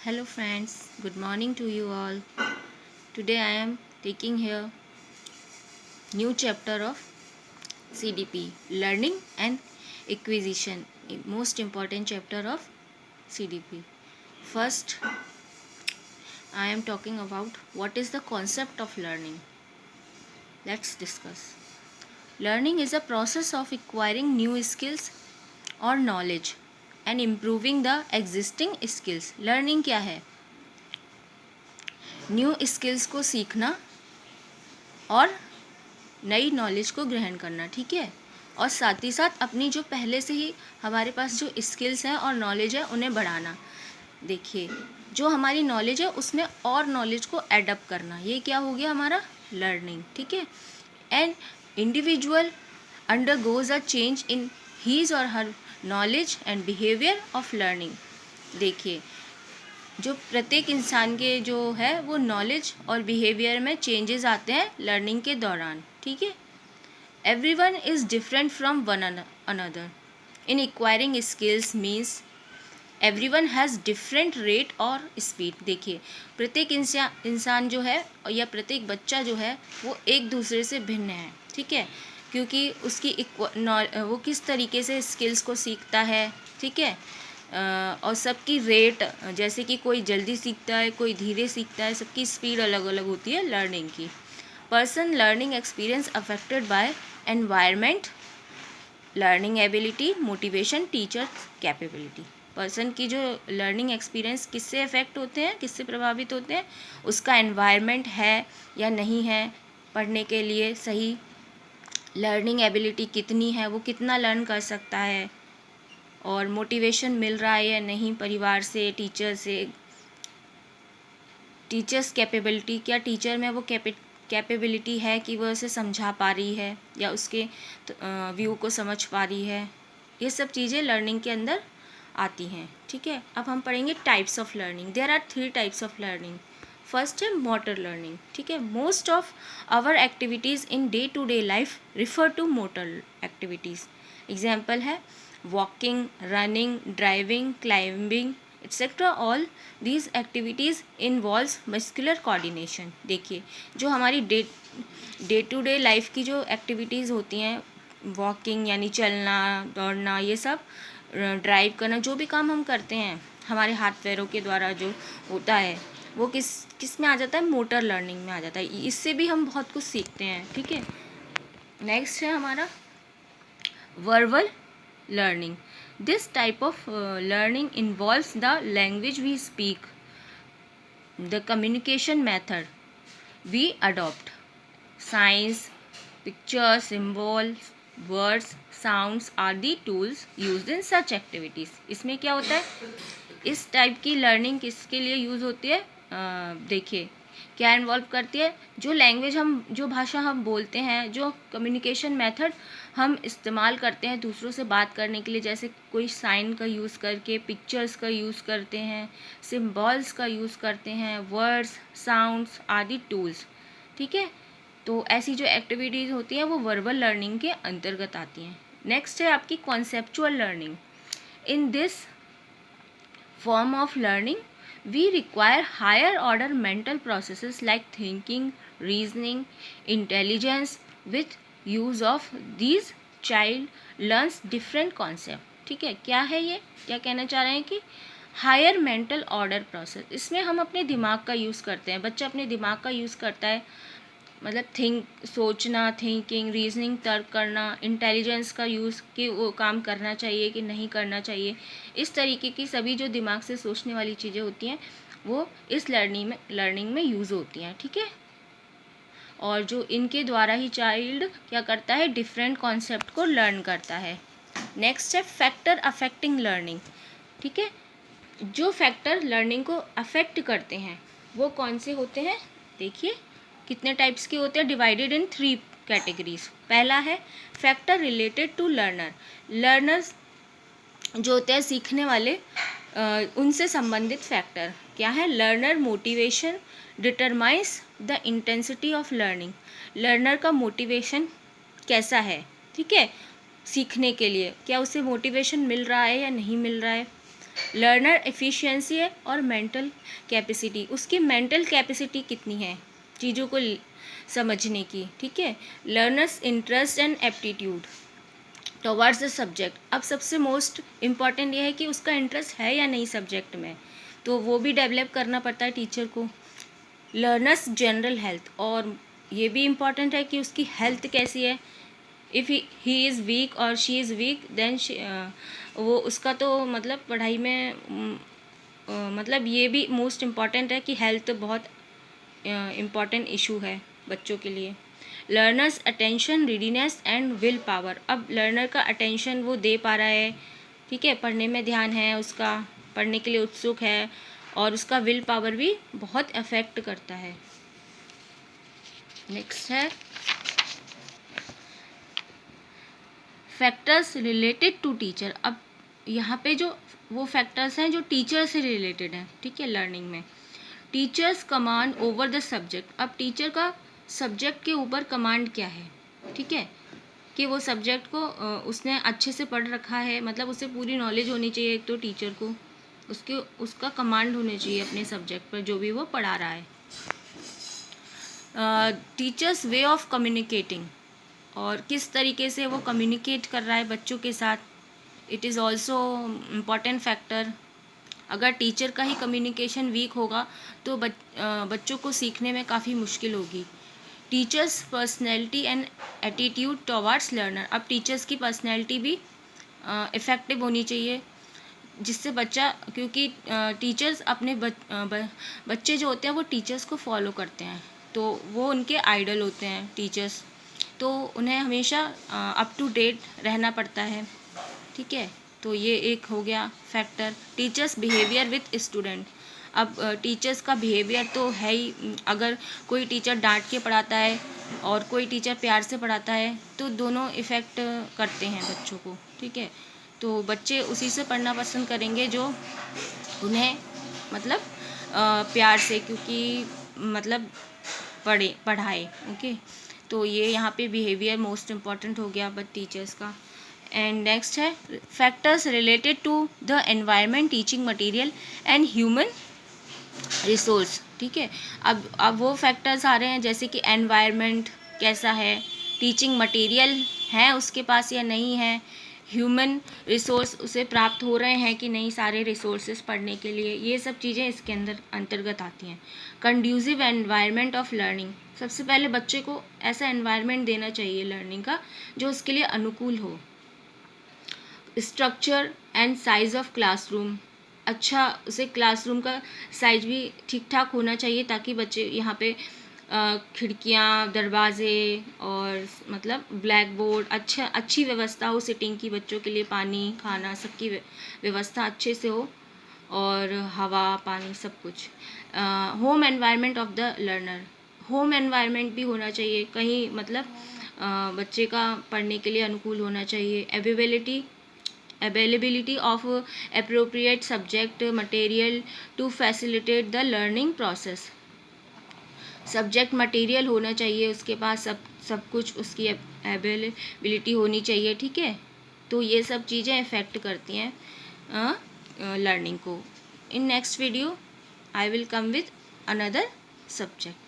Hello friends, good morning to you all. Today I am taking here new chapter of CDP, Learning and Acquisition, a most important chapter of CDP. First, I am talking about what is the concept of learning. Let's discuss. Learning is a process of acquiring new skills or knowledge and improving the existing skills. Learning क्या है? New skills को सीखना और नई knowledge को ग्रहण करना, ठीक है। और साथ ही साथ अपनी जो पहले से ही हमारे पास जो स्किल्स हैं और नॉलेज है उन्हें बढ़ाना। देखिए, जो हमारी नॉलेज है उसमें और नॉलेज को एडप्ट करना, ये क्या हो गया हमारा लर्निंग, ठीक है। And individual undergoes a change in his or her knowledge and behaviour of learning. देखिए, जो प्रत्येक इंसान के जो है वो नॉलेज और बिहेवियर में चेंजेस आते हैं लर्निंग के दौरान, ठीक है। Everyone is different from one another in acquiring skills means everyone has different rate और स्पीड। देखिए, प्रत्येक इंसान जो है या प्रत्येक बच्चा जो है वो एक दूसरे से भिन्न है, ठीक है, क्योंकि उसकी वो किस तरीके से स्किल्स को सीखता है, ठीक है। और सबकी रेट, जैसे कि कोई जल्दी सीखता है, कोई धीरे सीखता है, सबकी स्पीड अलग अलग होती है लर्निंग की। Person learning experience affected by environment, learning ability, motivation, teacher capability. Person की जो लर्निंग एक्सपीरियंस किससे अफेक्ट होते हैं, किससे प्रभावित होते हैं, उसका एनवायरनमेंट है या नहीं है पढ़ने के लिए सही, लर्निंग एबिलिटी कितनी है, वो कितना लर्न कर सकता है, और मोटिवेशन मिल रहा है या नहीं परिवार से, टीचर से, टीचर्स कैपेबिलिटी, क्या टीचर में वो कैपेबिलिटी है कि वो उसे समझा पा रही है या उसके व्यू को समझ पा रही है। ये सब चीज़ें लर्निंग के अंदर आती हैं, ठीक है। अब हम पढ़ेंगे types of learning. There are 3 types of learning. First है मोटर लर्निंग, ठीक है। Most of our activities in day to day life refer to motor activities. Example है walking, running, driving, climbing etcetera. All these activities involves muscular coordination. देखिए, जो हमारी day to day life की जो activities होती हैं, वॉकिंग यानी चलना, दौड़ना, ये सब, ड्राइव करना, जो भी काम हम करते हैं हमारे हाथ पैरों के द्वारा जो होता है, वो किस में आ जाता है, मोटर लर्निंग में आ जाता है। इससे भी हम बहुत कुछ सीखते हैं, ठीक है। नेक्स्ट है हमारा verbal learning. This type of learning involves the language we speak, the communication method we adopt, signs, pictures, symbols, words, sounds are the tools used in such activities. इसमें क्या होता है, इस टाइप की लर्निंग किसके लिए यूज़ होती है, देखिए क्या इन्वॉल्व करती है, जो लैंग्वेज हम, जो भाषा हम बोलते हैं, जो कम्युनिकेशन मेथड हम इस्तेमाल करते हैं दूसरों से बात करने के लिए, जैसे कोई साइन का यूज़ करके, पिक्चर्स का यूज़ करते हैं, सिम्बॉल्स का यूज़ करते हैं, वर्ड्स, साउंड्स आदि टूल्स, ठीक है। तो ऐसी जो एक्टिविटीज़ होती हैं वो वर्बल लर्निंग के अंतर्गत आती हैं। नेक्स्ट है आपकी conceptual learning. In this form of learning, we require higher order mental processes like thinking, reasoning, intelligence. With use of these, child learns different concept, ठीक है। क्या है ये, क्या कहना चाह रहे हैं कि हायर मेंटल ऑर्डर प्रोसेस, इसमें हम अपने दिमाग का यूज़ करते हैं, बच्चा अपने दिमाग का यूज़ करता है, मतलब सोचना, थिंकिंग, रीजनिंग, तर्क करना, इंटेलिजेंस का यूज़ कि वो काम करना चाहिए कि नहीं करना चाहिए, इस तरीके की सभी जो दिमाग से सोचने वाली चीज़ें होती हैं वो इस लर्निंग में यूज़ होती हैं, ठीक है। और जो इनके द्वारा ही चाइल्ड क्या करता है, डिफरेंट कॉन्सेप्ट को लर्न करता है। नेक्स्ट है फैक्टर अफेक्टिंग लर्निंग, ठीक है। जो फैक्टर लर्निंग को अफेक्ट करते हैं वो कौन से होते हैं, देखिए कितने टाइप्स के होते हैं, डिवाइडेड इन 3 कैटेगरीज। पहला है factor related to learner. Learners जो होते हैं सीखने वाले, उनसे संबंधित फैक्टर क्या है, learner motivation determines the intensity of learning. Learner का मोटिवेशन कैसा है, ठीक है, सीखने के लिए, क्या उसे मोटिवेशन मिल रहा है या नहीं मिल रहा है। लर्नर एफिशिएंसी है और मेंटल कैपेसिटी, उसकी मेंटल कैपेसिटी कितनी है चीज़ों को समझने की, ठीक है। Learners interest and aptitude towards the subject, अब सबसे मोस्ट इम्पॉर्टेंट ये है कि उसका इंटरेस्ट है या नहीं सब्जेक्ट में, तो वो भी डेवलप करना पड़ता है टीचर को। लर्नर्स जनरल हेल्थ, और ये भी इम्पॉर्टेंट है कि उसकी हेल्थ कैसी है। इफ़ ही इज़ वीक और शी इज़ वीक देन वो उसका तो मतलब पढ़ाई में मतलब ये भी मोस्ट इम्पॉर्टेंट है कि हेल्थ बहुत इम्पॉर्टेंट इशू है बच्चों के लिए। Learners attention readiness and willpower, अब लर्नर का अटेंशन वो दे पा रहा है, ठीक है, पढ़ने में ध्यान है उसका, पढ़ने के लिए उत्सुक है, और उसका विल पावर भी बहुत अफेक्ट करता है। नेक्स्ट है फैक्टर्स रिलेटेड टू टीचर, अब यहाँ पे जो वो फैक्टर्स हैं जो टीचर से रिलेटेड हैं, ठीक है, लर्निंग में। Teachers command over the subject, अब टीचर का सब्जेक्ट के ऊपर कमांड क्या है, ठीक है, कि वो सब्जेक्ट को उसने अच्छे से पढ़ रखा है, मतलब उसे पूरी नॉलेज होनी चाहिए एक तो टीचर को, उसका कमांड होनी चाहिए अपने सब्जेक्ट पर जो भी वो पढ़ा रहा है। टीचर्स वे ऑफ कम्युनिकेटिंग, और किस तरीके से वो कम्युनिकेट कर रहा है बच्चों के साथ, it is also important factor. अगर टीचर का ही कम्युनिकेशन वीक होगा तो बच्चों को सीखने में काफ़ी मुश्किल होगी। Teachers personality and attitude towards learner, अब टीचर्स की पर्सनैलिटी भी इफ़ेक्टिव होनी चाहिए जिससे बच्चा, क्योंकि टीचर्स अपने बच्चे जो होते हैं वो टीचर्स को फॉलो करते हैं, तो वो उनके आइडल होते हैं टीचर्स, तो उन्हें हमेशा अप टू डेट रहना पड़ता है, ठीक है। तो ये एक हो गया factor. Teachers behaviour with student, अब टीचर्स का बिहेवियर तो है ही, अगर कोई टीचर डांट के पढ़ाता है और कोई टीचर प्यार से पढ़ाता है तो दोनों इफ़ेक्ट करते हैं बच्चों को, ठीक है। तो बच्चे उसी से पढ़ना पसंद करेंगे जो उन्हें मतलब प्यार से, क्योंकि मतलब पढ़ाए, ओके। तो ये यहाँ पे बिहेवियर मोस्ट इम्पॉर्टेंट हो गया बट टीचर्स का। एंड नेक्स्ट है factors related to the environment teaching material and human resource, ठीक है। अब वो फैक्टर्स आ रहे हैं जैसे कि एनवायरनमेंट कैसा है, टीचिंग मटेरियल है उसके पास या नहीं है, ह्यूमन रिसोर्स उसे प्राप्त हो रहे हैं कि नहीं सारे रिसोर्सेज पढ़ने के लिए, ये सब चीज़ें इसके अंदर अंतर्गत आती हैं। कंड्यूसिव एनवायरनमेंट ऑफ लर्निंग, सबसे पहले बच्चे को ऐसा एनवायरनमेंट देना चाहिए लर्निंग का जो उसके लिए अनुकूल हो। Structure and size of classroom, अच्छा उसे क्लासरूम का साइज भी ठीक ठाक होना चाहिए ताकि बच्चे यहाँ पे खिड़कियाँ, दरवाजे और मतलब ब्लैक बोर्ड, अच्छी व्यवस्था हो सिटिंग की, बच्चों के लिए पानी खाना सबकी व्यवस्था अच्छे से हो, और हवा पानी सब कुछ। Home environment of the learner, home environment भी होना चाहिए कहीं, मतलब बच्चे का पढ़ने के लिए अनुकूल होना चाहिए। availability of appropriate subject material to facilitate the learning process, subject material होना चाहिए उसके पास, सब कुछ उसकी अवेलेबिलिटी होनी चाहिए, ठीक है। तो ये सब चीज़ें इफ़ेक्ट करती हैं लर्निंग को। In next video I will come with another subject.